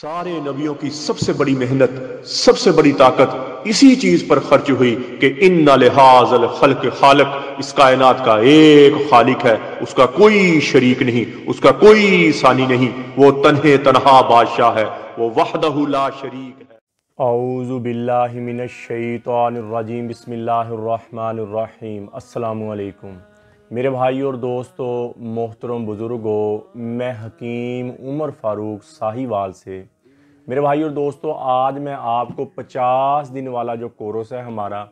सारे नबियों की सबसे बड़ी मेहनत, सबसे बड़ी ताकत इसी चीज पर खर्च हुई कि इन्ना लिहाजल खल्क खालक, इस कायनात का एक खालिक है, उसका कोई शरीक नहीं, उसका कोई सानी नहीं, वो तन्हे तन्हा बादशाह है, वो वहदहु ला शरीक है। औज़ु बिल्लाहि मिनश शैतानिर रजीम, बिस्मिल्लाहिर्रहमानिर्रहीम। अस्सलामु अलैकुम मेरे भाई और दोस्तों, मोहतरम बुज़ुर्गों, मैं हकीम उमर फ़ारूक साहिवाल से। मेरे भाई और दोस्तों, आज मैं आपको 50 दिन वाला जो कोर्स है हमारा,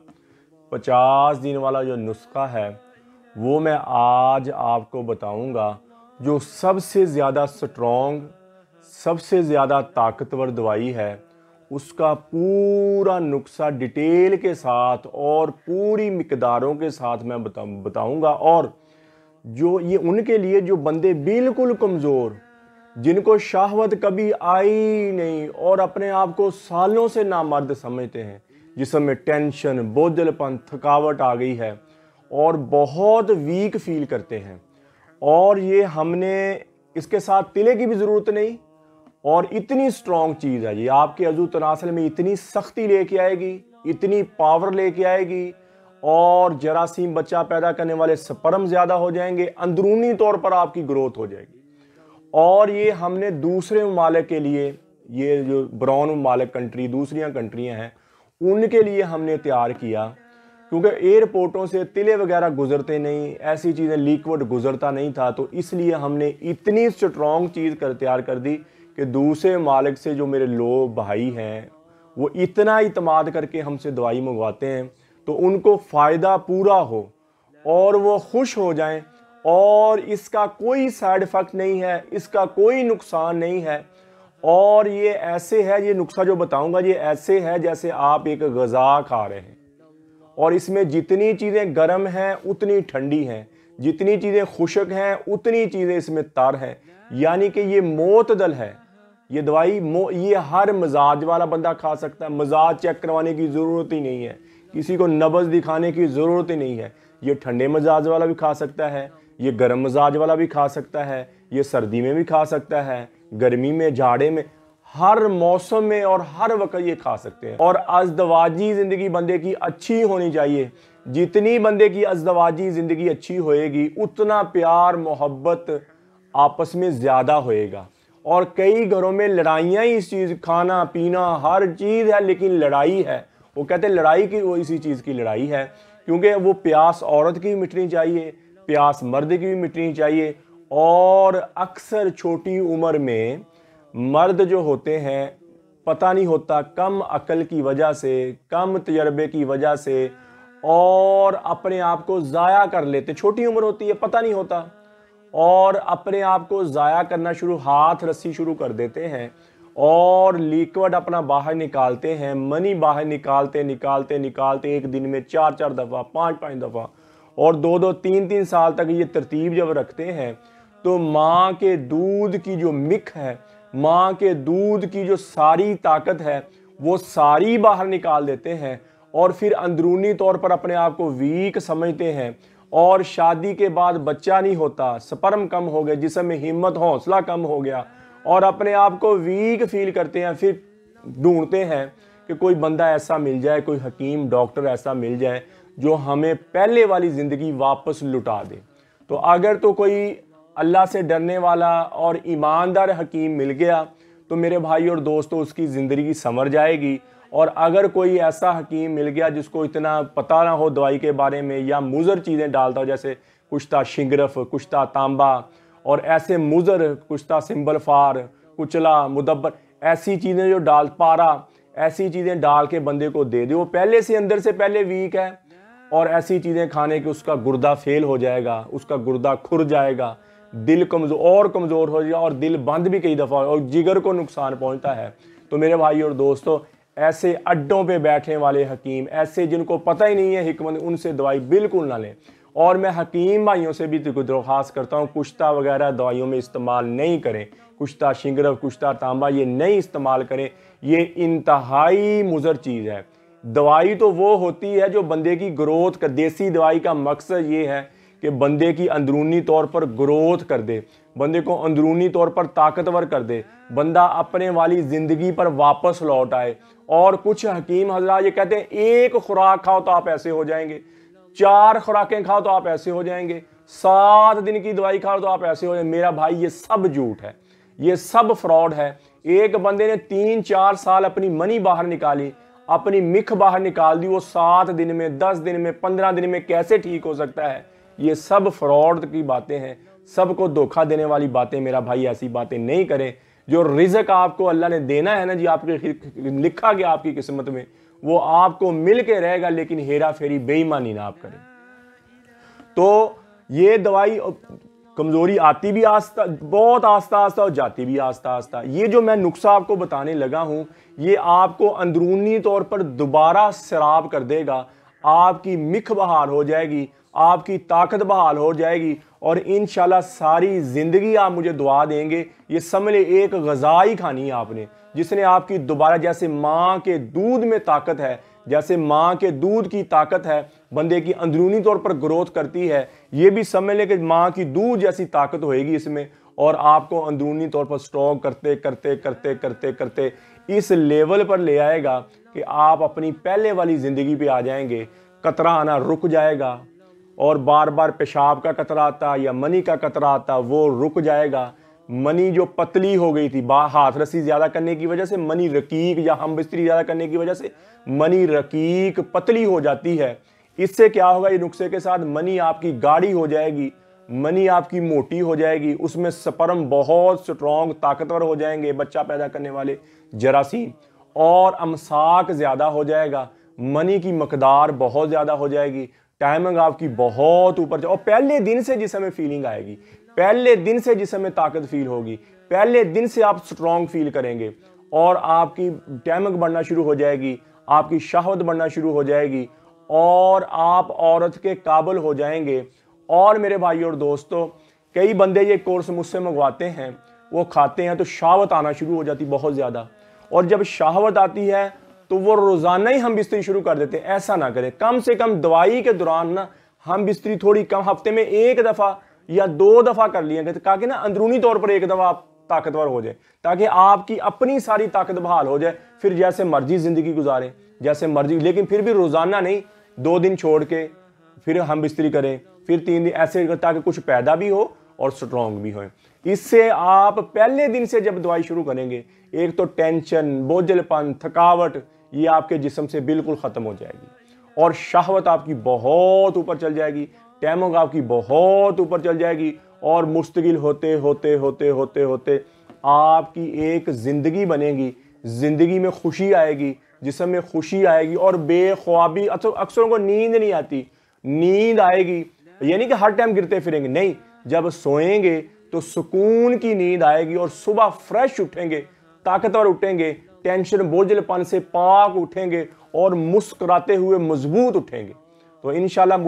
50 दिन वाला जो नुस्खा है, वो मैं आज आपको बताऊंगा। जो सबसे ज़्यादा स्ट्रॉन्ग, सबसे ज़्यादा ताकतवर दवाई है, उसका पूरा नुस्खा डिटेल के साथ और पूरी मिकदारों के साथ मैं बताऊंगा। और जो ये उनके लिए जो बंदे बिल्कुल कमज़ोर, जिनको शहवत कभी आई नहीं और अपने आप को सालों से नामर्द समझते हैं, जिसमें टेंशन, बोझलपन, थकावट आ गई है और बहुत वीक फील करते हैं, और ये हमने इसके साथ तिले की भी ज़रूरत नहीं, और इतनी स्ट्रॉन्ग चीज़ है ये, आपके अज़ू तनासल में इतनी सख्ती लेके आएगी, इतनी पावर लेके आएगी, और जरासीम बच्चा पैदा करने वाले स्पर्म ज़्यादा हो जाएंगे, अंदरूनी तौर पर आपकी ग्रोथ हो जाएगी। और ये हमने दूसरे ममालिक के लिए, ये जो ब्राउन ममालिक कंट्री, दूसरियाँ कंट्रियाँ हैं, उनके लिए हमने तैयार किया, क्योंकि एयरपोर्टों से तिले वगैरह गुजरते नहीं, ऐसी चीज़ें, लिक्विड गुजरता नहीं था, तो इसलिए हमने इतनी स्ट्रॉन्ग चीज़ तैयार कर दी कि दूसरे मालिक से जो मेरे लोग भाई हैं, वो इतना इतमाद करके हमसे दवाई मंगवाते हैं तो उनको फ़ायदा पूरा हो और वो खुश हो जाएं, और इसका कोई साइड इफ़ेक्ट नहीं है, इसका कोई नुकसान नहीं है। और ये ऐसे है, ये नुस्खा जो बताऊंगा ये ऐसे है जैसे आप एक ग़िज़ा खा रहे हैं, और इसमें जितनी चीज़ें गर्म हैं उतनी ठंडी हैं, जितनी चीज़ें खुश्क हैं उतनी चीज़ें इसमें तर हैं, यानी कि ये मोतदल है। ये दवाई ये हर मिजाज वाला बंदा खा सकता है, मिजाज चेक करवाने की ज़रूरत ही नहीं है, किसी को नब्ज़ दिखाने की ज़रूरत ही नहीं है। ये ठंडे मिजाज वाला भी खा सकता है, ये गर्म मिजाज वाला भी खा सकता है, ये सर्दी में भी खा सकता है, गर्मी में, जाड़े में, हर मौसम में और हर वक्त ये खा सकते हैं। और अज़दवाजी ज़िंदगी बंदे की अच्छी होनी चाहिए। जितनी बंदे की अज़दवाजी ज़िंदगी अच्छी होएगी, उतना प्यार मोहब्बत आपस में ज़्यादा होएगा। और कई घरों में लड़ाइयाँ ही इस चीज़, खाना पीना हर चीज़ है लेकिन लड़ाई है। वो कहते हैं लड़ाई की, वो इसी चीज़ की लड़ाई है, क्योंकि वो प्यास औरत की भी मिटनी चाहिए, प्यास मर्द की भी मिटनी चाहिए। और अक्सर छोटी उम्र में मर्द जो होते हैं, पता नहीं होता, कम अकल की वजह से, कम तजर्बे की वजह से, और अपने आप को ज़ाया कर लेते, छोटी उम्र होती है, पता नहीं होता, और अपने आप को ज़ाया करना शुरू, हाथ रस्सी शुरू कर देते हैं, और लिक्विड अपना बाहर निकालते हैं, मनी बाहर निकालते निकालते निकालते एक दिन में 4-4 दफ़ा, 5-5 दफ़ा, और 2-2 3-3 साल तक ये तरतीब जब रखते हैं, तो माँ के दूध की जो मिक है, माँ के दूध की जो सारी ताकत है, वो सारी बाहर निकाल देते हैं, और फिर अंदरूनी तौर पर अपने आप को वीक समझते हैं, और शादी के बाद बच्चा नहीं होता, स्पर्म कम हो गए, जिस्म में हिम्मत, हौसला कम हो गया, और अपने आप को वीक फील करते हैं। फिर ढूंढते हैं कि कोई बंदा ऐसा मिल जाए, कोई हकीम डॉक्टर ऐसा मिल जाए जो हमें पहले वाली ज़िंदगी वापस लुटा दे। तो अगर तो कोई अल्लाह से डरने वाला और ईमानदार हकीम मिल गया तो मेरे भाई और दोस्तों, उसकी ज़िंदगी संवर जाएगी। और अगर कोई ऐसा हकीम मिल गया जिसको इतना पता ना हो दवाई के बारे में, या मुज़र चीज़ें डालता हो, जैसे कुश्ता शिंगरफ, कुश्ता तांबा, और ऐसे मुज़र, कुश्ता सिंबल फार, कुचला, मुदब्बर, ऐसी चीज़ें जो डाल, पारा, ऐसी चीज़ें डाल के बंदे को दे दे, वो पहले से अंदर से पहले वीक है, और ऐसी चीज़ें खाने के उसका गुर्दा फेल हो जाएगा, उसका गुर्दा खुर जाएगा, दिल कमज़ोर और कमज़ोर हो जाएगा, और दिल बंद भी कई दफ़ा, और जिगर को नुकसान पहुंचता है। तो मेरे भाई और दोस्तों, ऐसे अड्डों पे बैठने वाले हकीम, ऐसे जिनको पता ही नहीं है हिकमत, उनसे दवाई बिल्कुल ना लें। और मैं हकीम भाइयों से भी दरख्वास्त करता हूँ, कुश्ता वगैरह दवाइयों में इस्तेमाल नहीं करें, कुश्ता शिंगरफ, कुश्ता तांबा ये नहीं इस्तेमाल करें, ये इंतहाई मुज़र चीज़ है। दवाई तो वो होती है जो बंदे की ग्रोथ का, देसी दवाई का मकसद ये है कि बंदे की अंदरूनी तौर पर ग्रोथ कर दे, बंदे को अंदरूनी तौर पर ताकतवर कर दे, बंदा अपने वाली ज़िंदगी पर वापस लौट आए। और कुछ हकीम हजरात ये कहते हैं एक खुराक खाओ तो आप ऐसे हो जाएंगे, 4 खुराकें खाओ तो आप ऐसे हो जाएंगे, 7 दिन की दवाई खाओ तो आप ऐसे हो जाएंगे। मेरा भाई ये सब झूठ है, ये सब फ्रॉड है। एक बंदे ने 3-4 साल अपनी मनी बाहर निकाली, अपनी मिख बाहर निकाल दी, वो 7 दिन में, 10 दिन में, 15 दिन में कैसे ठीक हो सकता है? ये सब फ्रॉड की बातें हैं, सबको धोखा देने वाली बातें। मेरा भाई ऐसी बातें नहीं करें। जो रिज़्क आपको अल्लाह ने देना है ना जी, आपके लिखा गया आपकी किस्मत में, वो आपको मिल के रहेगा, लेकिन हेरा फेरी बेईमानी ना आप करें। तो ये दवाई कमजोरी आती भी आस्ता, बहुत आस्ता आस्ता और जाती भी आस्ता आस्ता। ये जो मैं नुस्खा आपको बताने लगा हूं, ये आपको अंदरूनी तौर पर दोबारा सराब कर देगा, आपकी मिख बहाल हो जाएगी, आपकी ताकत बहाल हो जाएगी, और इंशाल्लाह सारी ज़िंदगी आप मुझे दुआ देंगे। ये समझ ले एक ग़ज़ा ही खानी है आपने, जिसने आपकी दोबारा, जैसे माँ के दूध में ताकत है, जैसे माँ के दूध की ताकत है, बंदे की अंदरूनी तौर पर ग्रोथ करती है, ये भी समझ ले कि माँ की दूध जैसी ताकत होएगी इसमें, और आपको अंदरूनी तौर पर स्ट्रॉन्ग करते करते करते करते करते इस लेवल पर ले आएगा कि आप अपनी पहले वाली ज़िंदगी पे आ जाएंगे। कतरा आना रुक जाएगा, और बार बार पेशाब का कतरा आता या मनी का कतरा आता, वो रुक जाएगा। मनी जो पतली हो गई थी हाथ रस्सी ज़्यादा करने की वजह से, मनी रकीक या हम बिस्तरी ज़्यादा करने की वजह से मनी रकीक पतली हो जाती है। इससे क्या होगा, ये नुस्खे के साथ मनी आपकी गाढ़ी हो जाएगी, मनी आपकी मोटी हो जाएगी, उसमें स्पर्म बहुत स्ट्रॉन्ग ताकतवर हो जाएंगे, बच्चा पैदा करने वाले जरासीम, और अमसाक ज़्यादा हो जाएगा, मनी की मकदार बहुत ज़्यादा हो जाएगी, टाइमिंग आपकी बहुत ऊपर, और पहले दिन से जिस हमें फीलिंग आएगी, पहले दिन से जिस हमें ताकत फील होगी, पहले दिन से आप स्ट्रॉन्ग फील करेंगे, और आपकी टाइमिंग बढ़ना शुरू हो जाएगी, आपकी शहवत बढ़ना शुरू हो जाएगी, और आप औरत के काबिल हो जाएंगे। और मेरे भाई और दोस्तों, कई बंदे ये कोर्स मुझसे मंगवाते हैं, वो खाते हैं तो शहावत आना शुरू हो जाती बहुत ज़्यादा, और जब शहावत आती है तो वो रोज़ाना ही हम बिस्तरी शुरू कर देते हैं। ऐसा ना करें, कम से कम दवाई के दौरान ना हम बिस्तरी थोड़ी कम, हफ्ते में 1 दफ़ा या 2 दफ़ा कर लिया, ताकि ना अंदरूनी तौर पर 1 दफ़ा आप ताकतवर हो जाए, ताकि आपकी अपनी सारी ताकत बहाल हो जाए, फिर जैसे मर्जी ज़िंदगी गुजारें, जैसे मर्जी, लेकिन फिर भी रोज़ाना नहीं, 2 दिन छोड़ के फिर हम बिस्तरी करें, फिर 3 दिन ऐसे, ताकि कुछ पैदा भी हो और स्ट्रॉन्ग भी हो। इससे आप पहले दिन से जब दवाई शुरू करेंगे, एक तो टेंशन, बोझलपन, थकावट, ये आपके जिस्म से बिल्कुल ख़त्म हो जाएगी, और शहवत आपकी बहुत ऊपर चल जाएगी, टाइमिंग आपकी बहुत ऊपर चल जाएगी, और मुस्तकिल होते होते होते होते होते आपकी एक ज़िंदगी बनेगी, ज़िंदगी में खुशी आएगी, जिस्म में खुशी आएगी, और बेख्वाबी, अक्सरों को नींद नहीं आती, नींद आएगी, यानी कि हर टाइम गिरते फिरेंगे नहीं, जब सोएंगे तो सुकून की नींद आएगी, और सुबह फ्रेश उठेंगे, ताकतवर उठेंगे, टेंशन बोझलपन से पाक उठेंगे, और मुस्कुराते हुए मजबूत उठेंगे। तो इंशाल्लाह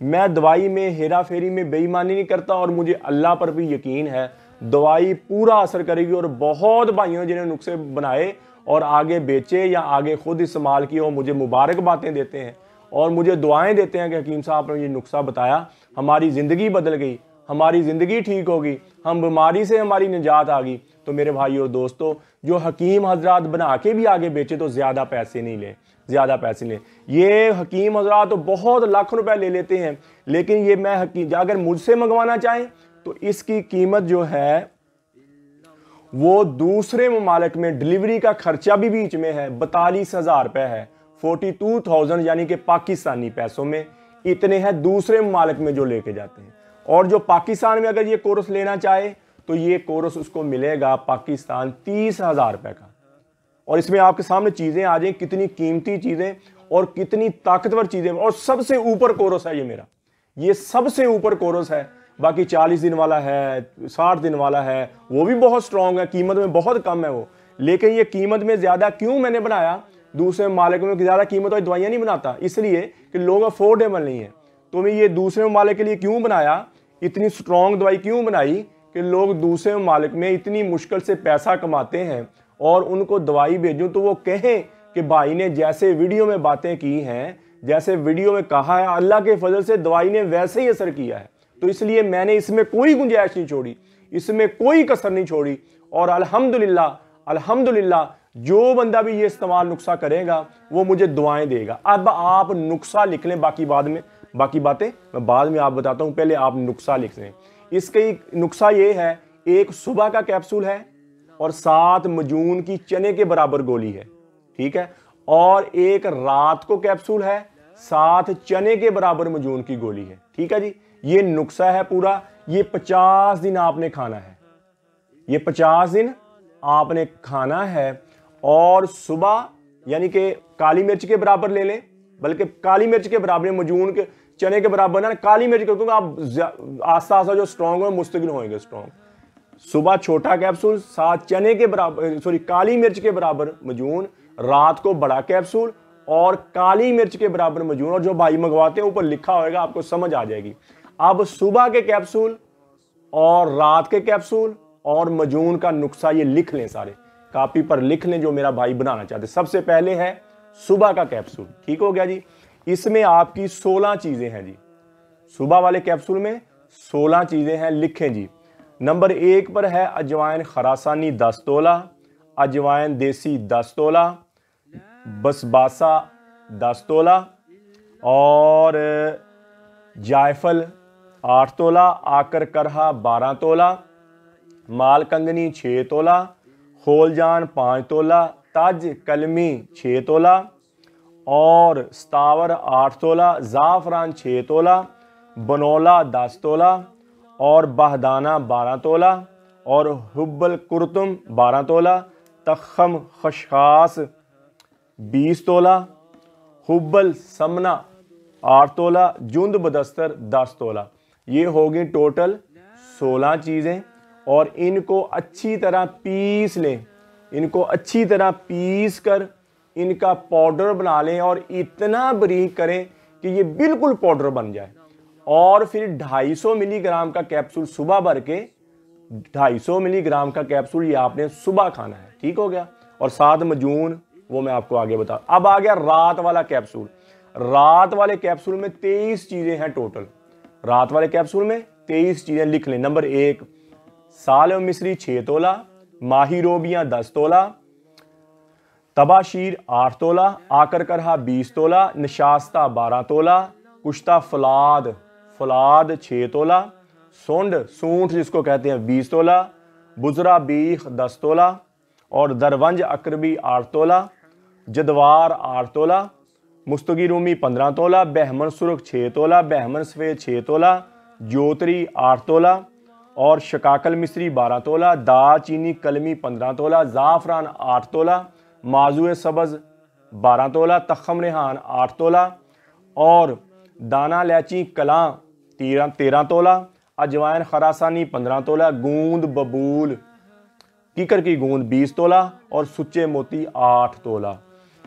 मैं दवाई में हेरा फेरी में बेईमानी नहीं करता, और मुझे अल्लाह पर भी यकीन है दवाई पूरा असर करेगी। और बहुत भाइयों जिन्हें नुस्खे बनाए और आगे बेचे या आगे खुद इस्तेमाल किए, और मुझे मुबारक बातें देते हैं और मुझे दुआएं देते हैं कि हकीम साहब ने ये नुस्खा बताया, हमारी ज़िंदगी बदल गई, हमारी ज़िंदगी ठीक होगी, हम बीमारी से हमारी निजात आ गई। तो मेरे भाई और दोस्तों, जो हकीम हजरात बना के भी आगे बेचे तो ज़्यादा पैसे नहीं लें, ज़्यादा पैसे लें। ये हकीम हजरात तो बहुत लाख रुपए ले लेते हैं, लेकिन ये मैं अगर मुझसे मंगवाना चाहें तो इसकी कीमत जो है वो दूसरे ममालिक में डिलीवरी का खर्चा भी बीच में है, 42,000 रुपये है, 42,000 यानी कि पाकिस्तानी पैसों में इतने हैं दूसरे ममालिक में जो लेके जाते हैं। और जो पाकिस्तान में अगर ये कोर्स लेना चाहे तो ये कोर्स उसको मिलेगा पाकिस्तान 30,000 रुपये का। और इसमें आपके सामने चीज़ें आ जाएं, कितनी कीमती चीज़ें और कितनी ताकतवर चीज़ें, और सबसे ऊपर कोर्स है ये मेरा, ये सबसे ऊपर कोर्स है। बाकी 40 दिन वाला है, 60 दिन वाला है, वो भी बहुत स्ट्रॉन्ग है, कीमत में बहुत कम है वो, लेकिन ये कीमत में ज़्यादा क्यों मैंने बनाया, दूसरे मालिक में ज़्यादा कीमत वाली दवाइयाँ नहीं बनाता, इसलिए कि लोग अफोर्डेबल नहीं है। तो मैं ये दूसरे मालिक के लिए क्यों बनाया, इतनी स्ट्रॉन्ग दवाई क्यों बनाई कि लोग दूसरे मालिक में इतनी मुश्किल से पैसा कमाते हैं और उनको दवाई भेजूं तो वो कहें कि भाई ने जैसे वीडियो में बातें की हैं, जैसे वीडियो में कहा है, अल्लाह के फजल से दवाई ने वैसे ही असर किया है। तो इसलिए मैंने इसमें कोई गुंजाइश नहीं छोड़ी, इसमें कोई कसर नहीं छोड़ी। और अल्हम्दुलिल्लाह अल्हम्दुलिल्लाह जो बंदा भी ये इस्तेमाल नुस्खा करेगा वो मुझे दुआएं देगा। अब आप नुस्खा लिख लें, बाकी बातें मैं बाद में आप बताता हूं, पहले आप नुस्खा लिख लें। इसका नुस्खा ये है, एक सुबह का कैप्सूल है और 7 मजून की चने के बराबर गोली है, ठीक है, और एक रात को कैप्सूल है, 7 चने के बराबर मजून की गोली है, ठीक है जी। ये नुस्खा है पूरा, ये 50 दिन आपने खाना है, ये 50 दिन आपने खाना है। और सुबह यानी कि काली मिर्च के बराबर ले लें, बल्कि काली मिर्च के बराबर, मजून के चने के बराबर ना, काली मिर्च क्योंकि आप आस्ता आस्ता जो स्ट्रॉन्ग हो मुस्तकिल होंगे स्ट्रॉन्ग। सुबह छोटा कैप्सूल 7 चने के बराबर, सॉरी काली मिर्च के बराबर मजून, रात को बड़ा कैप्सूल और काली मिर्च के बराबर मजून। और जो भाई मंगवाते हैं ऊपर लिखा होगा, आपको समझ आ जाएगी। अब सुबह के कैप्सूल और रात के कैप्सूल और मजून का नुस्खा ये लिख लें, सारे कॉपी पर लिख लें जो मेरा भाई बनाना चाहते। सबसे पहले है सुबह का कैप्सूल, ठीक हो गया जी। इसमें आपकी 16 चीजें हैं जी, सुबह वाले कैप्सूल में 16 चीजें हैं, लिखें जी। नंबर 1 पर है अजवाइन खरासानी 10 तोला, अजवाइन देसी 10 तोला, बसबासा 10 तोला और जायफल 8 तोला, आकर करहा 12 तोला, मालकंगनी 6 तोला, खोलजान 5 तोला, तज कलमी 6 तोला और स्तावर 8 तोला, ज़ाफ़रान 6 तोला, बनोला 10 तोला और बहदाना 12 तोला और हुब्बल कुर्तुम 12 तोला, तखम खशखास 20 तोला, हुब्बल समना 8 तोला, जुंद बदस्तर 10 तोला। ये होगी टोटल 16 चीज़ें। और इनको अच्छी तरह पीस लें, इनको अच्छी तरह पीस कर इनका पाउडर बना लें और इतना बारीक करें कि ये बिल्कुल पाउडर बन जाए। और फिर 250 मिलीग्राम का कैप्सूल सुबह भर के, 250 मिलीग्राम का कैप्सूल ये आपने सुबह खाना है, ठीक हो गया। और 7 मजून वो मैं आपको आगे बता। अब आ गया रात वाला कैप्सूल। रात वाले कैप्सूल में 23 चीजें हैं टोटल। रात वाले कैप्सूल में 23 चीजें लिख लें। नंबर 1 साल मिस्री 6 तोला, माही रोबियां 10 तोला, तबाशीर 8 तोला, आकर करहा 20 तोला, निशास्ता 12 तोला, कुश्ता फलाद 6 तोला, सूंठ जिसको कहते हैं 20 तोला, बुजरा बीख 10 तोला और दरवंज अकरबी 8 तोला, जदवार 8 तोला, मुस्तगी रूमी 15 तोला, बहमन सुरख 6 तोला, बहमन सफ़ेद 6 तोला, जोतरी 8 तोला और शकाकल मिस्री 12 तोला, दालचीनी कलमी 15 तोला, ज़ाफ़रान 8 तोला, माजुए सब्ज़ 12 तोला, तखम रेहान 8 तोला और दाना इलायची कलां 13 तोला, अजवाइन खरासानी 15 तोला, गूंद बबूल कीकर की गूंद 20 तोला और सुच्चे मोती 8 तोला।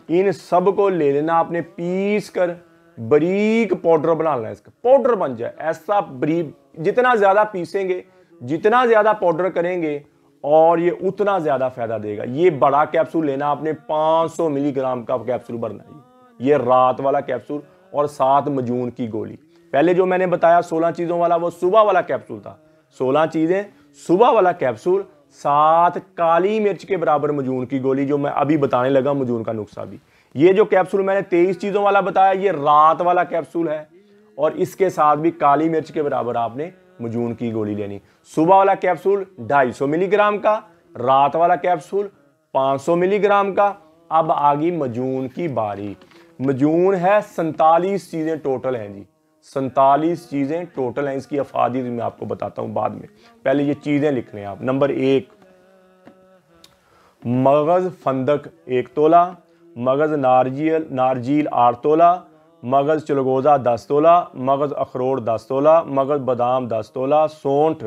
इन सब को ले लेना आपने, पीस कर बारीक पाउडर बना लेना। इसका पाउडर बन जाए ऐसा बारीक, जितना ज़्यादा पीसेंगे, जितना ज़्यादा पाउडर करेंगे और ये उतना ज़्यादा फायदा देगा। ये बड़ा कैप्सूल लेना आपने, 500 मिलीग्राम का कैप्सूल भरना है। ये रात वाला कैप्सूल और 7 मजून की गोली। पहले जो मैंने बताया 16 चीज़ों वाला, वो सुबह वाला कैप्सूल था। 16 चीज़ें सुबह वाला कैप्सूल, 7 काली मिर्च के बराबर मजून की गोली, जो मैं अभी बताने लगा मजून का नुस्खा भी। ये जो कैप्सूल मैंने 23 चीज़ों वाला बताया, ये रात वाला कैप्सूल है और इसके साथ भी काली मिर्च के बराबर आपने मजून की गोली लेनी। सुबह वाला कैप्सूल 250 मिलीग्राम का, रात वाला कैप्सूल 500 मिलीग्राम का। अब आ गई मजून की बारी। मजून है 47 चीज़ें टोटल हैं जी, 47 चीज़ें टोटल हैं। इसकी अफादियत मैं आपको बताता हूं बाद में, पहले ये चीज़ें लिख लें आप। नंबर 1 मगज़ फंदक 1 तोला, मगज़ नारजील 8 तोला, मगज़ चलगोज़ा 10 तोला, मगज़ अखरोट 10 तोला, मगज़ बादाम 10 तोला, सोंठ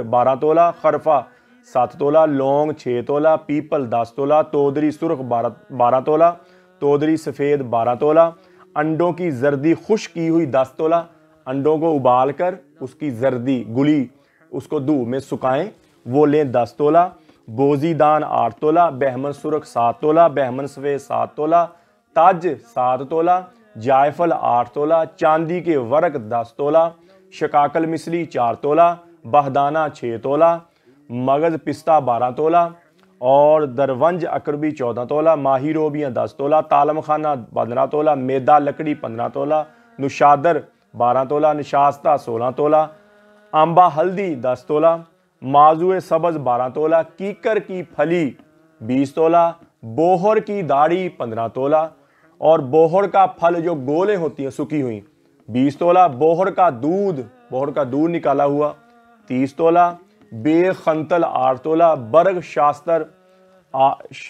12 तोला, खरफा 7 तोला, लौंग 6 तोला, पीपल 10 तोला, तोदरी सुर्ख 12 तोला, तोदरी सफ़ेद 12 तोला, अंडों की जर्दी खुश की हुई 10 तोला। अंडों को उबाल कर उसकी जर्दी गुली उसको धूप में सुखाएं, वो लें 10 तोला। बोजीदान 8 तोला, बहमन सुर्ख 7 तोला, बहमन सफ़ेद 7 तोला, तज 7 तोला, जायफल 8 तोला, चांदी के वर्क 10 तोला, शकाकल मिसली 4 तोला, बहदाना 6 तोला, मगज पिस्ता 12 तोला और दरवंज अकरबी 14 तोला, माही रोबियाँ 10 तोला, तालम खाना 15 तोला, मैदा लकड़ी 15 तोला, नुशादर 12 तोला, निशास्ता 16 तोला, आंबा हल्दी 10 तोला, माजुए सब्ज 12 तोला, कीकर की फली 20 तोला, बोहर की दाढ़ी 15 तोला और बोहर का फल जो गोले होती हैं सूखी हुई 20 तोला, बोहर का दूध निकाला हुआ 30 तोला, बेखंतल 8 तोला, बर्ग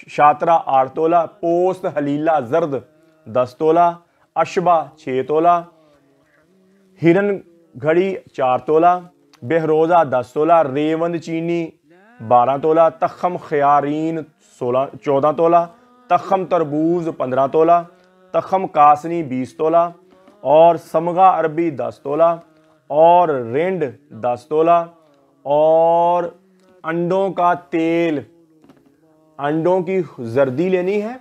शातरा 8 तोला, पोस्त हलीला जर्द 10 तोला, अशबा 6 तोला, हिरन घड़ी 4 तोला, बेहरोजा 10 तोला, रेवंद चीनी 12 तोला, तखम खयारीन 14 तोला, तखम तरबूज 15 तोला, तखम कासनी 20 तोला और समगा अरबी 10 तोला और रेंड 10 तोला और अंडों का तेल, अंडों की जर्दी लेनी है,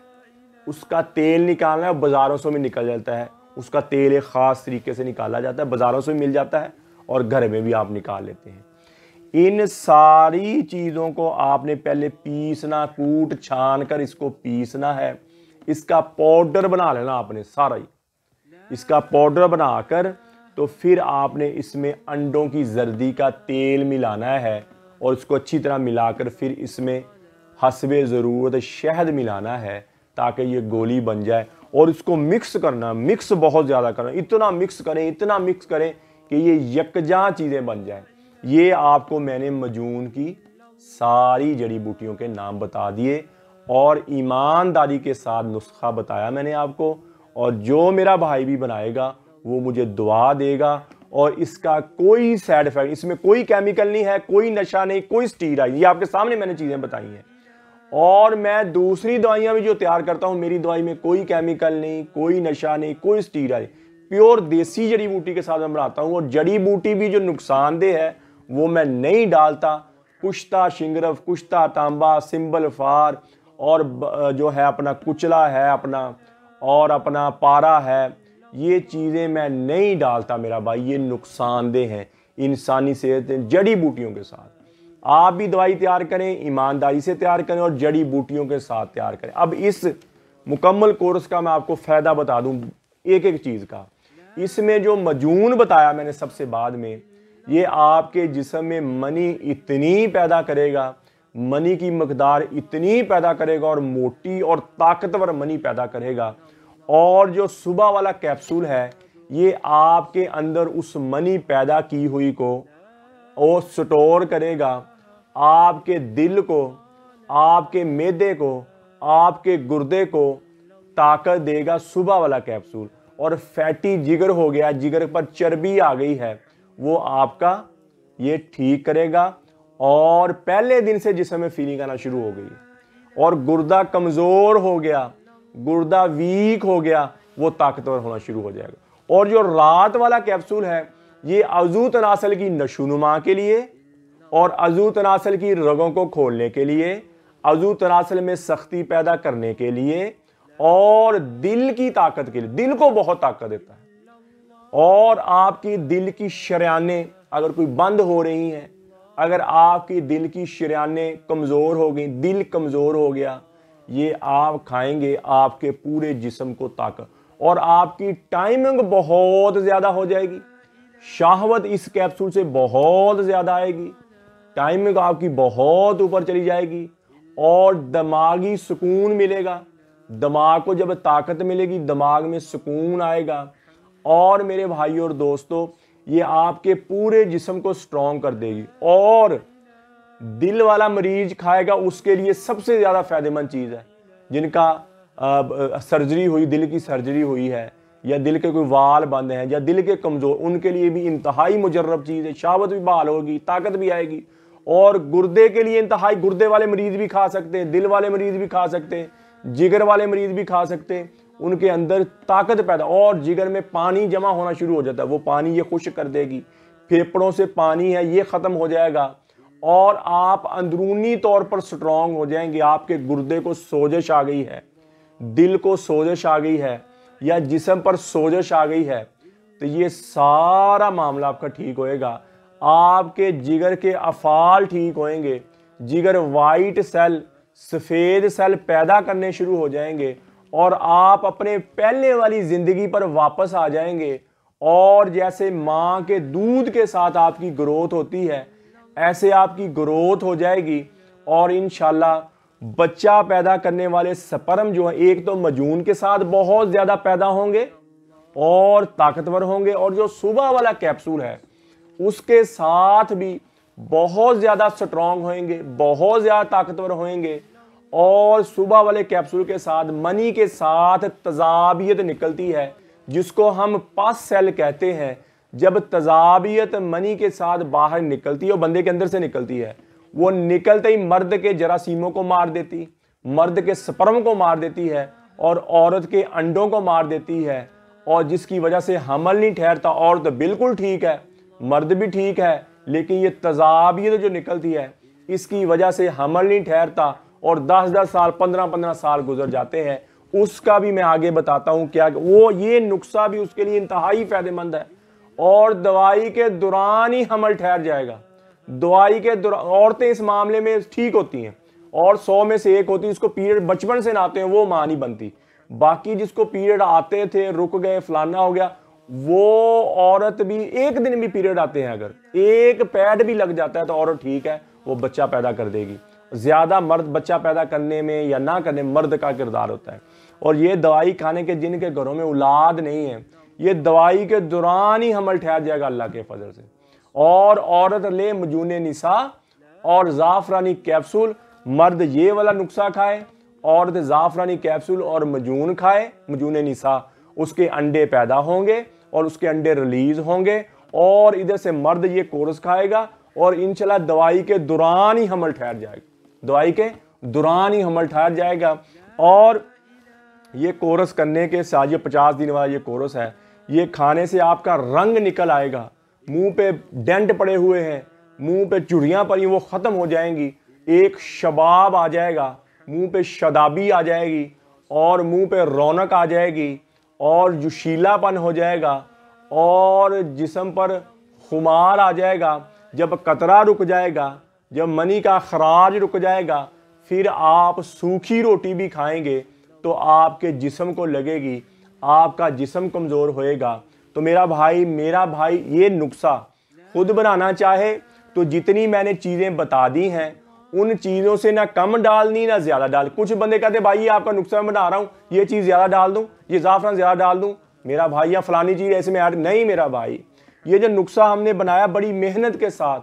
उसका तेल निकालना है, बाज़ारों से भी निकल जाता है, उसका तेल एक ख़ास तरीके से निकाला जाता है, बाज़ारों से मिल जाता है और घर में भी आप निकाल लेते हैं। इन सारी चीज़ों को आपने पहले पीसना, कूट छान कर इसको पीसना है, इसका पाउडर बना लेना आपने सारा ही, इसका पाउडर बनाकर तो फिर आपने इसमें अंडों की जर्दी का तेल मिलाना है और इसको अच्छी तरह मिलाकर फिर इसमें हस्बे ज़रूरत शहद मिलाना है ताकि ये गोली बन जाए और इसको मिक्स करना, मिक्स बहुत ज़्यादा करना, इतना मिक्स करें कि ये यकजा चीज़ें बन जाए। ये आपको मैंने मजून की सारी जड़ी बूटियों के नाम बता दिए और ईमानदारी के साथ नुस्खा बताया मैंने आपको, और जो मेरा भाई भी बनाएगा वो मुझे दुआ देगा और इसका कोई साइड इफेक्ट, इसमें कोई केमिकल नहीं है, कोई नशा नहीं, कोई स्टीरॉइड, ये आपके सामने मैंने चीज़ें बताई हैं। और मैं दूसरी दवाइयाँ भी जो तैयार करता हूँ, मेरी दवाई में कोई केमिकल नहीं, कोई नशा नहीं, कोई स्टीरॉइड, प्योर देसी जड़ी बूटी के साथ मैं बनाता हूँ। और जड़ी बूटी भी जो नुकसानदेह है वो मैं नहीं डालता। कुश्ता शिंगरफ, कुश्ता तांबा, सिंबल फार और जो है अपना कुचला है अपना, और अपना पारा है, ये चीज़ें मैं नहीं डालता मेरा भाई, ये नुकसानदेह हैं इंसानी सेहत जड़ी बूटियों के साथ। आप भी दवाई तैयार करें, ईमानदारी से तैयार करें और जड़ी बूटियों के साथ तैयार करें। अब इस मुकम्मल कोर्स का मैं आपको फ़ायदा बता दूं एक एक चीज़ का। इसमें जो मजून बताया मैंने सबसे बाद में, ये आपके जिस्म में मनी इतनी पैदा करेगा, मनी की मकदार इतनी पैदा करेगा और मोटी और ताकतवर मनी पैदा करेगा। और जो सुबह वाला कैप्सूल है ये आपके अंदर उस मनी पैदा की हुई को और स्टोर करेगा, आपके दिल को, आपके मैदे को, आपके गुर्दे को ताकत देगा सुबह वाला कैप्सूल। और फैटी जिगर हो गया, जिगर पर चर्बी आ गई है, वो आपका ये ठीक करेगा। और पहले दिन से जिस्म में फीलिंग आना शुरू हो गई और गुर्दा कमज़ोर हो गया, गुर्दा वीक हो गया, वो ताकतवर होना शुरू हो जाएगा। और जो रात वाला कैप्सूल है ये अज़ू तनासल की नशोनुमा के लिए और अज़ू तनासल की रगों को खोलने के लिए, अज़ू तनासल में सख्ती पैदा करने के लिए और दिल की ताकत के लिए, दिल को बहुत ताकत देता है। और आपकी दिल की शरियानें अगर कोई बंद हो रही हैं, अगर आपकी दिल की शरियानें कमज़ोर हो गई, दिल कमज़ोर हो गया, ये आप खाएंगे आपके पूरे जिस्म को ताकत, और आपकी टाइमिंग बहुत ज़्यादा हो जाएगी। शाहवत इस कैप्सूल से बहुत ज़्यादा आएगी, टाइमिंग आपकी बहुत ऊपर चली जाएगी और दिमागी सुकून मिलेगा। दिमाग को जब ताकत मिलेगी, दिमाग में सुकून आएगा। और मेरे भाइयों और दोस्तों, ये आपके पूरे जिस्म को स्ट्रॉन्ग कर देगी। और दिल वाला मरीज खाएगा उसके लिए सबसे ज़्यादा फायदेमंद चीज़ है। जिनका सर्जरी हुई, दिल की सर्जरी हुई है, या दिल के कोई वाल बंद हैं, या दिल के कमज़ोर, उनके लिए भी इंतहाई मुजर्रब चीज़ है। शावत भी बहाल होगी, ताकत भी आएगी। और गुर्दे के लिए इंतहाई, गुर्दे वाले मरीज़ भी खा सकते हैं, दिल वाले मरीज़ भी खा सकते हैं, जिगर वाले मरीज़ भी खा सकते हैं। उनके अंदर ताकत पैदा, और जिगर में पानी जमा होना शुरू हो जाता है, वो पानी ये खुश्क कर देगी। फेफड़ों से पानी है ये ख़त्म हो जाएगा और आप अंदरूनी तौर पर स्ट्रॉन्ग हो जाएंगे। आपके गुर्दे को सोजिश आ गई है, दिल को सोजिश आ गई है, या जिस्म पर सोजश आ गई है, तो ये सारा मामला आपका ठीक होएगा। आपके जिगर के अफाल ठीक होएंगे, जिगर वाइट सेल, सफ़ेद सेल पैदा करने शुरू हो जाएंगे और आप अपने पहले वाली ज़िंदगी पर वापस आ जाएंगे। और जैसे माँ के दूध के साथ आपकी ग्रोथ होती है, ऐसे आपकी ग्रोथ हो जाएगी और इंशाल्लाह बच्चा पैदा करने वाले स्पर्म जो है, एक तो मजून के साथ बहुत ज़्यादा पैदा होंगे और ताकतवर होंगे, और जो सुबह वाला कैप्सूल है उसके साथ भी बहुत ज़्यादा स्ट्रॉन्ग होंगे, बहुत ज़्यादा ताकतवर होंगे। और सुबह वाले कैप्सूल के साथ मनी के साथ तजाबियत निकलती है, जिसको हम पस सेल कहते हैं। जब तजाबियत मनी के साथ बाहर निकलती है, वो बंदे के अंदर से निकलती है, वो निकलते ही मर्द के जरासीमों को मार देती, मर्द के स्पर्म को मार देती है और औरत के अंडों को मार देती है, और जिसकी वजह से हमल नहीं ठहरता। औरत बिल्कुल ठीक है, मर्द भी ठीक है, लेकिन ये तजाबियत जो निकलती है इसकी वजह से हमल नहीं ठहरता और 10-10 साल 15-15 साल गुजर जाते हैं। उसका भी मैं आगे बताता हूँ क्या वो, ये नुस्खा भी उसके लिए इंतहाई फायदेमंद है और दवाई के दौरान ही हमल ठहर जाएगा। दवाई के दौरान औरतें इस मामले में ठीक होती हैं और 100 में से 1 होती है जिसको पीरियड बचपन से ना आते हैं, वो मां नहीं बनती। बाकी जिसको पीरियड आते थे, रुक गए, फलाना हो गया, वो औरत भी एक दिन भी पीरियड आते हैं, अगर एक पैड भी लग जाता है तो औरत ठीक है, वो बच्चा पैदा कर देगी। ज्यादा मर्द बच्चा पैदा करने में या ना करने मर्द का किरदार होता है। और ये दवाई खाने के जिनके घरों में औलाद नहीं है, ये दवाई के दौरान ही हमल ठहर जाएगा अल्लाह के फजल से। और औरत ले मजूने निसा और जाफरानी कैप्सूल, मर्द ये वाला नुस्खा खाए, औरत जाफरानी कैप्सूल और मजून खाए, मजूने निसा, उसके अंडे पैदा होंगे और उसके अंडे रिलीज होंगे, और इधर से मर्द ये कोर्स खाएगा और इंशाल्लाह दवाई के दौरान ही हमल ठहर जाएगा, दवाई के दौरान ही हमल ठहर जाएगा। और ये कोर्स करने के साथ, ये 50 दिन वाला ये कोर्स है, ये खाने से आपका रंग निकल आएगा, मुंह पे डेंट पड़े हुए हैं, मुंह पे चुड़ियां पड़ी, वो खत्म हो जाएंगी, एक शबाब आ जाएगा, मुंह पे शदाबी आ जाएगी और मुंह पे रौनक आ जाएगी और जोशीलापन हो जाएगा और जिस्म पर खुमार आ जाएगा। जब कतरा रुक जाएगा, जब मनी का खराज रुक जाएगा, फिर आप सूखी रोटी भी खाएंगे तो आपके जिस्म को लगेगी, आपका जिस्म कमज़ोर होएगा। तो मेरा भाई ये नुस्खा खुद बनाना चाहे तो जितनी मैंने चीज़ें बता दी हैं उन चीज़ों से ना कम डालनी ना ज़्यादा डाल। कुछ बंदे कहते भाई ये आपका नुस्खा मैं बना रहा हूँ, ये चीज़ ज़्यादा डाल दूँ, ये ज़ाफ़रान ज़्यादा डाल दूँ, मेरा भाई, या फलानी चीज़ ऐसे में ऐड नहीं। मेरा भाई, ये जो नुस्खा हमने बनाया बड़ी मेहनत के साथ,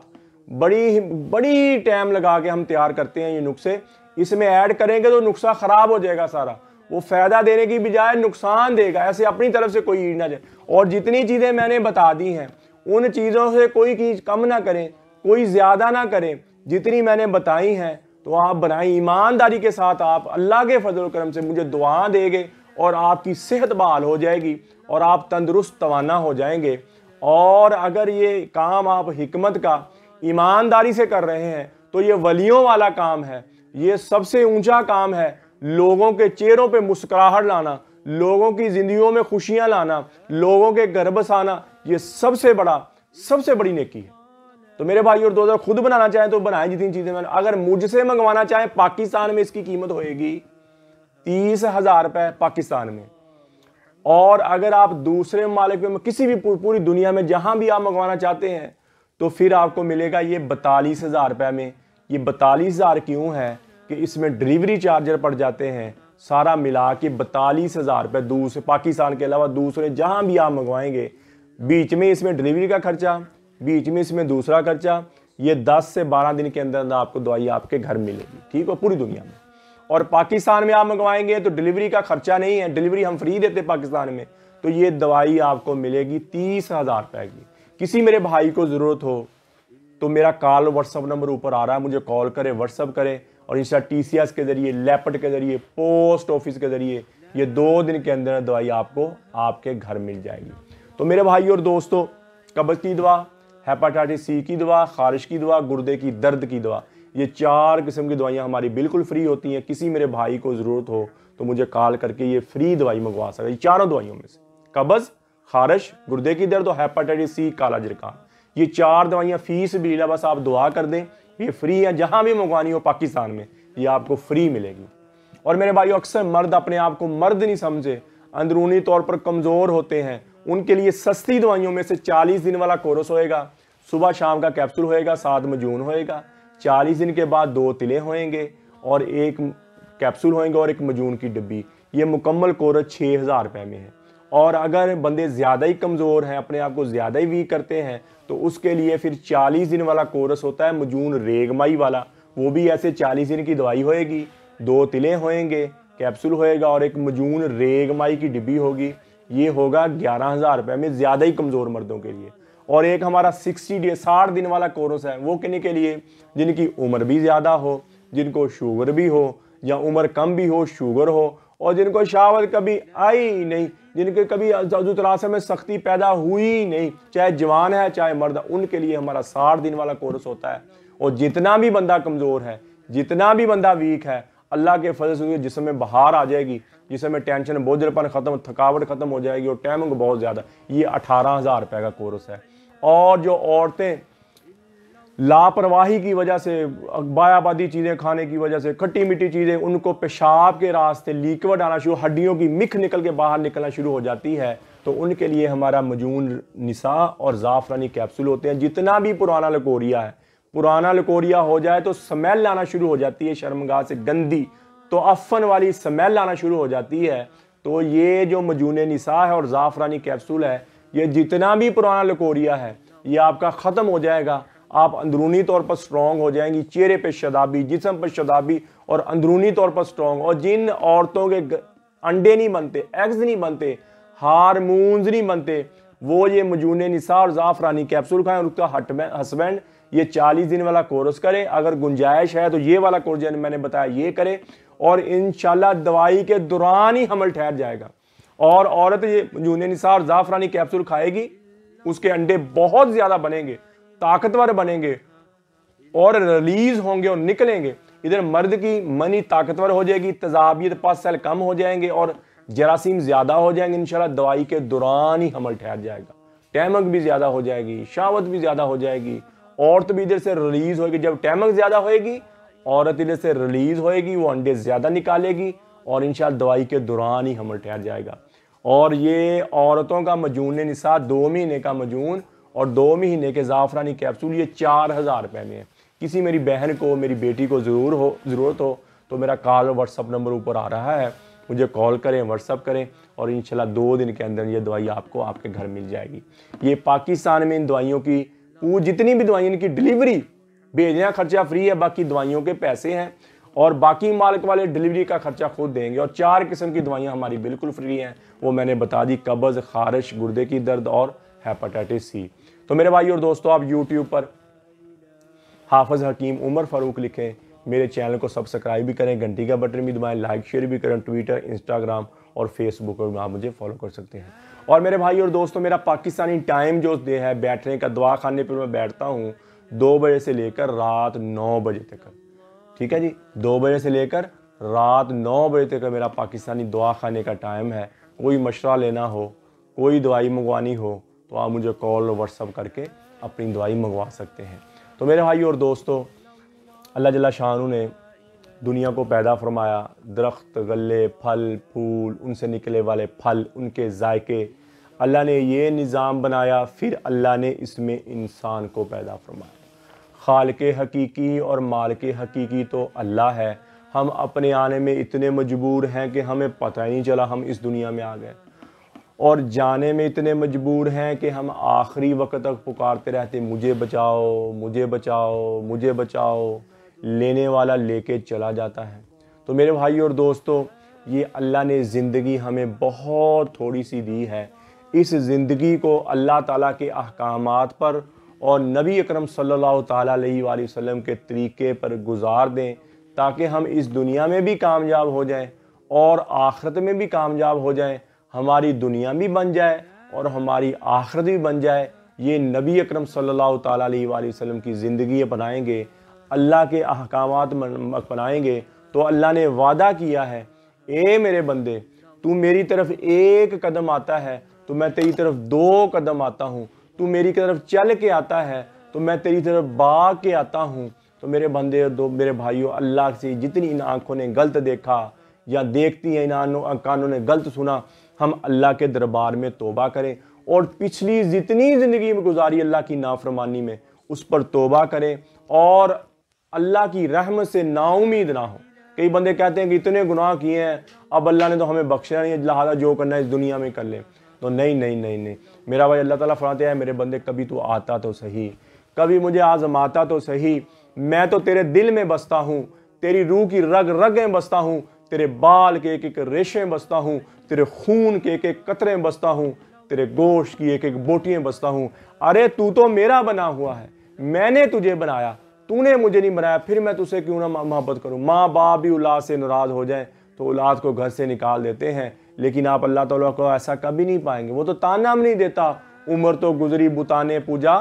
बड़ी टाइम लगा के हम तैयार करते हैं ये नुस्खे। इसमें ऐड करेंगे तो नुस्खा ख़राब हो जाएगा सारा, वो फ़ायदा देने की बजाय नुकसान देगा। ऐसे अपनी तरफ से कोई ना जाए। और जितनी चीज़ें मैंने बता दी हैं उन चीज़ों से कोई चीज़ कम ना करें, कोई ज़्यादा ना करें, जितनी मैंने बताई हैं तो आप बनाएं ईमानदारी के साथ। आप अल्लाह के फजल करम से मुझे दुआ देंगे और आपकी सेहत बहाल हो जाएगी और आप तंदुरुस्त तवाना हो जाएंगे। और अगर ये काम आप हिकमत का ईमानदारी से कर रहे हैं तो ये वलियों वाला काम है, ये सबसे ऊंचा काम है। लोगों के चेहरों पे मुस्कुराहट लाना, लोगों की जिंदगियों में खुशियां लाना, लोगों के घर बसाना, ये सबसे बड़ी नेकी है। तो मेरे भाई और दोस्तों, खुद बनाना चाहें तो बनाएं जितनी चीजें मैंने। अगर मुझसे मंगवाना चाहें, पाकिस्तान में इसकी कीमत होएगी 30,000 रुपए पाकिस्तान में। और अगर आप दूसरे मालिक में किसी भी पूरी दुनिया में जहां भी आप मंगवाना चाहते हैं तो फिर आपको मिलेगा ये 42,000 रुपए में। ये 42,000 क्यों है कि इसमें डिलीवरी चार्जर पड़ जाते हैं, सारा मिला के 42,000 रुपये दूसरे पाकिस्तान के अलावा दूसरे जहां भी आप मंगवाएंगे। बीच में इसमें डिलीवरी का खर्चा, बीच में इसमें दूसरा खर्चा। ये 10 से 12 दिन के अंदर आपको दवाई आपके घर मिलेगी, ठीक है, पूरी दुनिया में। और पाकिस्तान में आप मंगवाएंगे तो डिलीवरी का खर्चा नहीं है, डिलीवरी हम फ्री देते पाकिस्तान में। तो ये दवाई आपको मिलेगी 30,000 रुपये की। किसी मेरे भाई को ज़रूरत हो तो मेरा कॉल व्हाट्सअप नंबर ऊपर आ रहा है, मुझे कॉल करें, व्हाट्सअप करें। और इंस्टा TCS के ज़रिए, लेपर्ड के ज़रिए, पोस्ट ऑफिस के ज़रिए ये 2 दिन के अंदर दवाई आपको आपके घर मिल जाएगी। तो मेरे भाई और दोस्तों, कब्ज़ की दवा, हेपेटाइटिस C की दवा, खारिश की दवा, गुर्दे की दर्द की दवा, ये 4 किस्म की दवाइयाँ हमारी बिल्कुल फ्री होती हैं। किसी मेरे भाई को ज़रूरत हो तो मुझे कॉल करके ये फ्री दवाई मंगवा सकते हैं। चारों दवाइयों में से कब्ज़, खारिश, गुर्दे की दर्द और हेपेटाइटिस सी, काला जिरकान, ये 4 दवाइयाँ फीस भी ला, बस आप दुआ कर दें, ये फ्री है। जहाँ भी मंगवानी हो पाकिस्तान में ये आपको फ्री मिलेगी। और मेरे भाई अक्सर मर्द अपने आप को मर्द नहीं समझे, अंदरूनी तौर पर कमज़ोर होते हैं, उनके लिए सस्ती दवाइयों में से 40 दिन वाला कोर्स होएगा। सुबह शाम का कैप्सूल होएगा, 7 मजून होएगा, 40 दिन के बाद 2 तिले होएंगे और 1 कैप्सूल होएंगे और 1 मजून की डिब्बी। ये मुकम्मल कोर्स 6000 रुपये में है। और अगर बंदे ज़्यादा ही कमज़ोर हैं, अपने आप को ज़्यादा ही वीक करते हैं, तो उसके लिए फिर 40 दिन वाला कोर्स होता है मजून रेगमाई वाला। वो भी ऐसे 40 दिन की दवाई होएगी, 2 तिले होएंगे, कैप्सूल होएगा और 1 मजून रेगमाई की डिब्बी होगी। ये होगा 11,000 रुपये में, ज़्यादा ही कमज़ोर मर्दों के लिए। और एक हमारा 60 दिन वाला कोर्स है, वो किन्हीं के लिए जिनकी उम्र भी ज़्यादा हो, जिनको शुगर भी हो या उम्र कम भी हो, शुगर हो, और जिनको शहावत कभी आई नहीं, जिनके कभी तरासर में सख्ती पैदा हुई नहीं, चाहे जवान है चाहे मर्द, उनके लिए हमारा 60 दिन वाला कोर्स होता है। और जितना भी बंदा कमज़ोर है, जितना भी बंदा वीक है, अल्लाह के फजल से जिसमें बाहर आ जाएगी, जिसमें टेंशन बोझलपन खत्म, थकावट खत्म हो जाएगी और टाइमिंग बहुत ज़्यादा, ये 18,000 रुपये का कोर्स है। और जो औरतें लापरवाही की वजह से, बायाबादी चीज़ें खाने की वजह से, खट्टी मीठी चीज़ें, उनको पेशाब के रास्ते लिक्विड आना शुरू, हड्डियों की मिख निकल के बाहर निकलना शुरू हो जाती है, तो उनके लिए हमारा मजून निसा और ज़ाफ़रानी कैप्सूल होते हैं। जितना भी पुराना लकोरिया है, पुराना लकोरिया हो जाए तो स्मेल आना शुरू हो जाती है शर्मगाह से, गंदी तो अफन वाली स्मेल आना शुरू हो जाती है। तो ये जो मजून निसा है और ज़ाफ़रानी कैप्सूल है, ये जितना भी पुराना लकोरिया है ये आपका ख़त्म हो जाएगा। आप अंदरूनी तौर पर स्ट्रॉन्ग हो जाएंगी, चेहरे पे शदाबी, जिस्म पर शदाबी और अंदरूनी तौर पर स्ट्रॉन्ग। और जिन औरतों के अंडे नहीं बनते, एग्स नहीं बनते, हार्मोन्स नहीं बनते, वो ये मजून निसा और ज़ाफ़रानी कैप्सूल खाएं और उसका हस्बैंड ये 40 दिन वाला कोर्स करे। अगर गुंजाइश है तो ये वाला कोर्स मैंने बताया ये करे, और इंशाल्लाह दवाई के दौरान ही हमल ठहर जाएगा। और औरत ये मजून निसा और ज़ाफ़रानी कैप्सूल खाएगी, उसके अंडे बहुत ज़्यादा बनेंगे, ताकतवर बनेंगे और रिलीज होंगे और निकलेंगे। इधर मर्द की मनी ताकतवर हो जाएगी, तजाबियत पास सेल कम हो जाएंगे और जरासीम ज़्यादा हो जाएंगे। इंशाल्लाह दवाई के दौरान ही हमल ठहर जाएगा, टैमक भी ज़्यादा हो जाएगी, शावत भी ज़्यादा हो जाएगी, औरत भी इधर से रिलीज होगी। जब टैमक ज़्यादा होएगी, औरत इधर से रिलीज होएगी, वो अंडे ज़्यादा निकालेगी और इंशाल्लाह दवाई के दौरान ही हमल ठहर जाएगा। और ये औरतों का मजून निसा 2 महीने का मजून और 2 महीने के ज़ाफ़रानी कैप्सूल, ये 4,000 रुपये में है। किसी मेरी बहन को, मेरी बेटी को ज़रूरत हो तो मेरा कॉल और व्हाट्सअप नंबर ऊपर आ रहा है, मुझे कॉल करें, व्हाट्सअप करें और इंशाल्लाह 2 दिन के अंदर ये दवाई आपको आपके घर मिल जाएगी। ये पाकिस्तान में इन दवाइयों की जितनी भी दवाइयाँ, इनकी डिलीवरी भेजने का खर्चा फ्री है, बाकी दवाइयों के पैसे हैं और बाकी मालिक वाले डिलीवरी का खर्चा खुद देंगे। और 4 किस्म की दवाइयाँ हमारी बिल्कुल फ्री हैं, वो मैंने बता दी, कब्ज़, खारिश, गुर्दे की दर्द और हेपेटाइटिस सी। तो मेरे भाई और दोस्तों, आप यूट्यूब पर हाफिज़ हकीम उमर फ़ारूक लिखें, मेरे चैनल को सब्सक्राइब भी करें, घंटी का बटन भी दबाएं, लाइक शेयर भी करें, ट्विटर, इंस्टाग्राम और फेसबुक पर आप मुझे फॉलो कर सकते हैं। और मेरे भाई और दोस्तों, मेरा पाकिस्तानी टाइम जो दे है बैठने का, दवा खाने पर मैं बैठता हूँ 2 बजे से लेकर रात 9 बजे तक। ठीक है जी, 2 बजे से लेकर रात 9 बजे तक मेरा पाकिस्तानी दवा खाने का टाइम है। कोई मशवरा लेना हो, कोई दवाई मंगवानी हो तो आप मुझे कॉल और व्हाट्सअप करके अपनी दवाई मंगवा सकते हैं। तो मेरे भाई और दोस्तों, अल्लाह जल्ला शानू ने दुनिया को पैदा फरमाया, दरख्त, गल्ले, फल, फूल, उनसे निकले वाले फल, उनके जायके, अल्लाह ने ये निज़ाम बनाया। फिर अल्लाह ने इसमें इंसान को पैदा फरमाया। खालिक़े हकीकी और मालिके हकीकी तो अल्लाह है। हम अपने आने में इतने मजबूर हैं कि हमें पता ही नहीं चला हम इस दुनिया में आ गए, और जाने में इतने मजबूर हैं कि हम आखिरी वक्त तक पुकारते रहते, मुझे बचाओ, मुझे बचाओ, मुझे बचाओ। लेने वाला लेके चला जाता है। तो मेरे भाई और दोस्तों, ये अल्लाह ने ज़िंदगी हमें बहुत थोड़ी सी दी है। इस ज़िंदगी को अल्लाह ताला के अहकामात पर और नबी अकरम सल्लल्लाहु ताला अलैहि वसल्लम के तरीके पर गुजार दें, ताकि हम इस दुनिया में भी कामयाब हो जाएं और आखिरत में भी कामयाब हो जाएं। हमारी दुनिया भी बन जाए और हमारी आखिरत भी बन जाए। ये नबी अकरम सल्लल्लाहु ताला अलैहि वसल्लम की ज़िंदगी अपनाएंगे, अल्लाह के अहकामात अपनाएंगे तो अल्लाह ने वादा किया है, ए मेरे बंदे, तू मेरी तरफ एक कदम आता है तो मैं तेरी तरफ 2 कदम आता हूँ, तू मेरी तरफ चल के आता है तो मैं तेरी तरफ भाग के आता हूँ। तो मेरे बंदे मेरे भाइयों, अल्लाह से जितनी इन आँखों ने गलत देखा या देखती हैं, इन कानों ने गलत सुना, हम अल्लाह के दरबार में तौबा करें और पिछली जितनी ज़िंदगी में गुजारी अल्लाह की नाफरमानी में, उस पर तौबा करें और अल्लाह की रहमत से नाउमीद ना हो। कई बंदे कहते हैं कि इतने गुनाह किए हैं, अब अल्लाह ने तो हमें बख्शा नहीं है, लिहाजा जो करना है इस दुनिया में कर ले। तो नहीं नहीं नहीं नहीं मेरा भाई, अल्लाह ताला फरमाते हैं, मेरे बंदे कभी तू आता तो सही, कभी मुझे आजमाता तो सही, मैं तो तेरे दिल में बसता हूँ, तेरी रूह की रग रग में बसता हूँ, तेरे बाल के एक एक रेशे में बसता हूँ, तेरे खून के एक एक कतरे में बसता हूँ, तेरे गोश्त की एक एक बोटी में बसता हूँ। अरे तू तो मेरा बना हुआ है, मैंने तुझे बनाया, तूने मुझे नहीं बनाया, फिर मैं तुझसे क्यों ना मोहब्बत करूँ। माँ बाप भी औलाद से नाराज़ हो जाए तो औलाद को घर से निकाल देते हैं, लेकिन आप अल्लाह ताला को ऐसा कभी नहीं पाएंगे। वो तो ताना भी नहीं देता, उम्र तो गुजरी बुताने पूजा,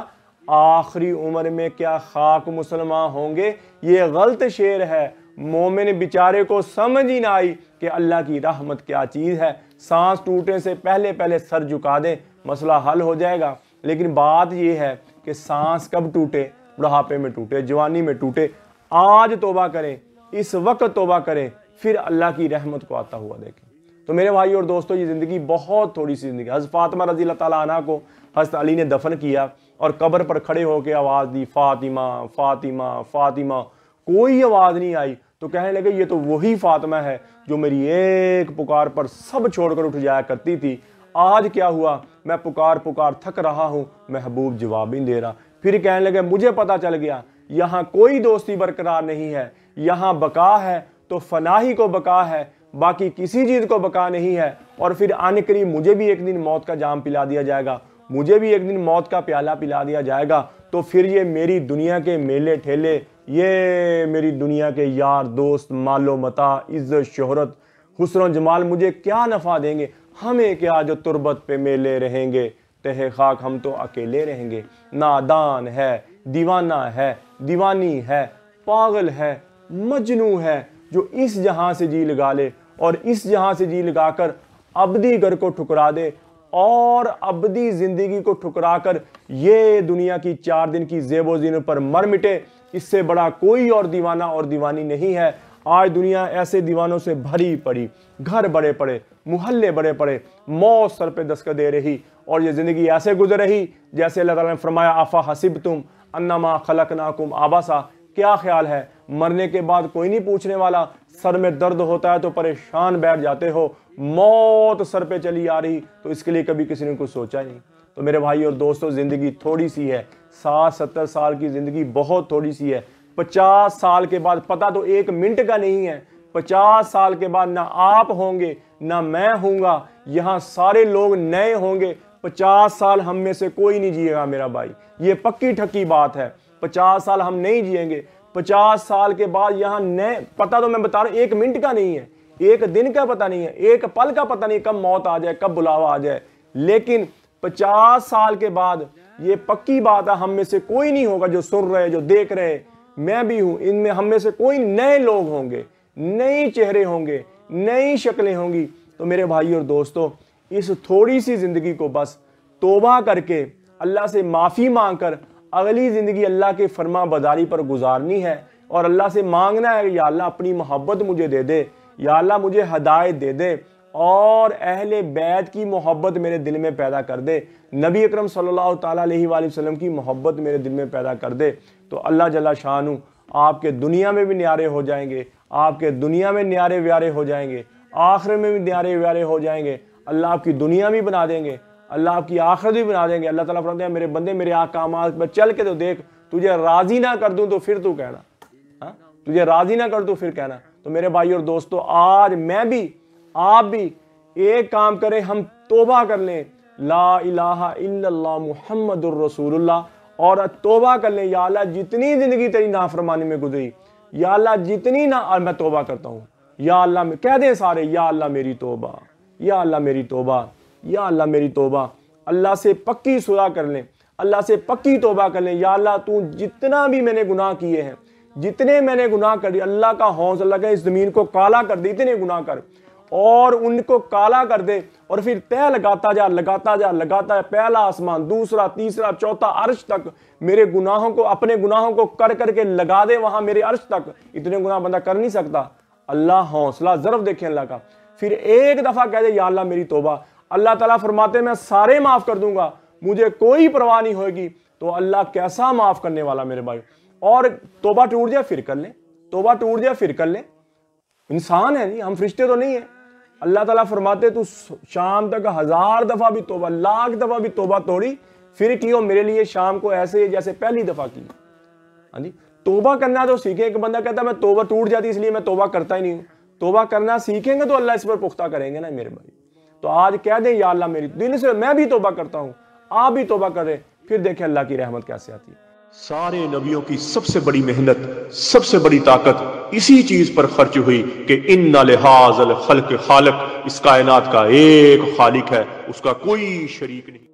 आखिरी उम्र में क्या खाक मुसलमान होंगे। ये गलत शेर है, मोमिन बेचारे को समझ ही ना आई कि अल्लाह की रहमत क्या चीज़ है। सांस टूटने से पहले पहले सर झुका दें, मसला हल हो जाएगा। लेकिन बात यह है कि सांस कब टूटे, बुढ़ापे में टूटे, जवानी में टूटे। आज तौबा करें, इस वक्त तौबा करें, फिर अल्लाह की रहमत को आता हुआ देखें। तो मेरे भाई और दोस्तों, ये ज़िंदगी बहुत थोड़ी सी ज़िंदगी। हज़रत फातिमा रज़ी अल्लाह ताला अन्हा को हज़रत अली ने दफन किया और कब्र पर खड़े होकर आवाज़ दी, फातिमा फातिमा फातिमा। कोई आवाज़ नहीं आई तो कहने लगे, ये तो वही फातिमा है जो मेरी एक पुकार पर सब छोड़कर उठ जाया करती थी। आज क्या हुआ, मैं पुकार पुकार थक रहा हूँ, महबूब जवाब ही दे रहा। फिर कहने लगे, मुझे पता चल गया यहाँ कोई दोस्ती बरकरार नहीं है, यहाँ बका है तो फनाही को बका है, बाकी किसी चीज़ को बका नहीं है। और फिर आने करीब मुझे भी एक दिन मौत का जाम पिला दिया जाएगा, मुझे भी एक दिन मौत का प्याला पिला दिया जाएगा। तो फिर ये मेरी दुनिया के मेले ठेले, ये मेरी दुनिया के यार दोस्त, मालो मता, इज्जत शोहरत, हुस्न जमाल मुझे क्या नफ़ा देंगे। हमें क्या जो तुरबत पे मेले रहेंगे, तहे खाक हम तो अकेले रहेंगे। नादान है, दीवाना है, दीवानी है, पागल है, मजनू है, जो इस जहां से जी लगा ले और इस जहां से जी लगाकर अबदी घर को ठुकरा दे और अबदी जिंदगी को ठुकरा कर ये दुनिया की 4 दिन की ज़ेबो ज़ीनत पर मर मिटे। इससे बड़ा कोई और दीवाना और दीवानी नहीं है। आज दुनिया ऐसे दीवानों से भरी पड़ी, घर बड़े पड़े, मोहल्ले बड़े पड़े, मौत सर पे दस्तक दे रही और ये ज़िंदगी ऐसे गुजर रही जैसे अल्लाह ताला ने फरमाया, आफा हसिबतुम अन्नमा खलकनाकुम आबासा। क्या ख्याल है, मरने के बाद कोई नहीं पूछने वाला। सर में दर्द होता है तो परेशान बैठ जाते हो, मौत सर पे चली आ रही तो इसके लिए कभी किसी ने कुछ सोचा नहीं। तो मेरे भाई और दोस्तों, ज़िंदगी थोड़ी सी है, 60-70 साल की ज़िंदगी बहुत थोड़ी सी है। 50 साल के बाद पता तो 1 मिनट का नहीं है। 50 साल के बाद ना आप होंगे ना मैं होऊंगा, यहाँ सारे लोग नए होंगे। 50 साल हम में से कोई नहीं जिएगा मेरा भाई, ये पक्की ठक्की बात है। 50 साल हम नहीं जिएंगे। 50 साल के बाद यहाँ नए, पता तो मैं बता रहा हूँ 1 मिनट का नहीं है, 1 दिन का पता नहीं है, 1 पल का पता नहीं, कब मौत आ जाए, कब बुलावा आ जाए। लेकिन 50 साल के बाद ये पक्की बात है, हम में से कोई नहीं होगा जो सुन रहे, जो देख रहे, मैं भी हूं, इनमें हम में से कोई नए लोग होंगे, नए चेहरे होंगे, नई शक्लें होंगी। तो मेरे भाई और दोस्तों, इस थोड़ी सी ज़िंदगी को बस तौबा करके अल्लाह से माफ़ी मांगकर अगली ज़िंदगी अल्लाह के फरमा बदारी पर गुजारनी है और अल्लाह से मांगना है, या अल्लाह अपनी मोहब्बत मुझे दे दे, या अल्लाह मुझे हदायत दे दे और अहले बैत की मोहब्बत मेरे दिल में पैदा कर दे, नबी अकरम सल्लल्लाहु ताला अलैहि वसल्लम की मोहब्बत मेरे दिल में पैदा कर दे। तो अल्लाह जल्ला शानू आपके दुनिया में भी न्यारे हो जाएंगे, आपके दुनिया में न्यारे व्यारे हो जाएंगे, आखिरत में भी न्यारे व्यारे हो जाएंगे। अल्लाह आपकी दुनिया भी बना देंगे, अल्लाह आपकी आखिरत भी बना देंगे। अल्लाह ताला फरमाते हैं, मेरे बंदे मेरे अहकामात पर चल के तो देख, तुझे राजी ना कर दूं तो फिर तू कहना, हाँ, तुझे राजी ना कर दूं फिर कहना। तो मेरे भाई और दोस्तों, आज मैं भी आप भी एक काम करें, हम तौबा कर लें, ला इलाहा इल्लल्लाह मुहम्मदुर रसूलुल्लाह, और तौबा कर लें, या अल्लाह जितनी ज़िंदगी तेरी नाफरमानी में गुजरी, या अल्लाह जितनी ना, और मैं तौबा करता हूँ, या अल्लाह कह दें सारे, या अल्लाह मेरी तौबा, या अल्लाह मेरी तौबा, या अल्लाह मेरी तौबा। अल्लाह से पक्की सुलह कर लें, अल्लाह से पक्की तौबा कर लें, या अल्लाह तू जितना भी मैंने गुनाह किए हैं, जितने मैंने गुनाह कर दिए, अल्लाह का हौसला का इस जमीन को काला कर दे, इतने गुनाह कर, और उनको काला कर दे, और फिर तय लगाता जा लगाता जा लगाता है, पहला आसमान, दूसरा, तीसरा, चौथा, अर्श तक मेरे गुनाहों को, अपने गुनाहों को कर करके लगा दे वहां मेरे अर्श तक। इतने गुनाह बंदा कर नहीं सकता। अल्लाह हौसला ज़र्फ देखे अल्लाह का। फिर एक दफा कह दे या अल्लाह मेरी तौबा, अल्लाह ताला फरमाते मैं सारे माफ कर दूंगा, मुझे कोई परवाह नहीं होगी। तो अल्लाह कैसा माफ करने वाला मेरे भाई। और तौबा टूट जाए फिर कर ले, तौबा टूट जाए फिर कर ले। इंसान है नहीं, हम फरिश्ते तो नहीं है। अल्लाह ताला फरमाते तू शाम तक 1000 दफा भी तौबा, लाख दफा भी तौबा तोड़ी, फिर कियो मेरे लिए शाम को ऐसे जैसे पहली दफा की। हाँ जी, तौबा करना तो सीखे। एक बंदा कहता है मैं तौबा टूट जाती इसलिए मैं तौबा करता ही नहीं हूं। तौबा करना सीखेंगे तो अल्लाह इस पर पुख्ता करेंगे ना मेरे भाई। तो आज कह दें या अल्लाह मेरी, दिल से मैं भी तौबा करता हूं, आप भी तौबा कर रहे, फिर देखें अल्लाह की रहमत कैसे आती है। सारे नबियों की सबसे बड़ी मेहनत, सबसे बड़ी ताकत इसी चीज पर खर्च हुई कि इन्ना लिहाज़ल खल्क़ खालिक, इस कायनात का एक खालिक है, उसका कोई शरीक नहीं।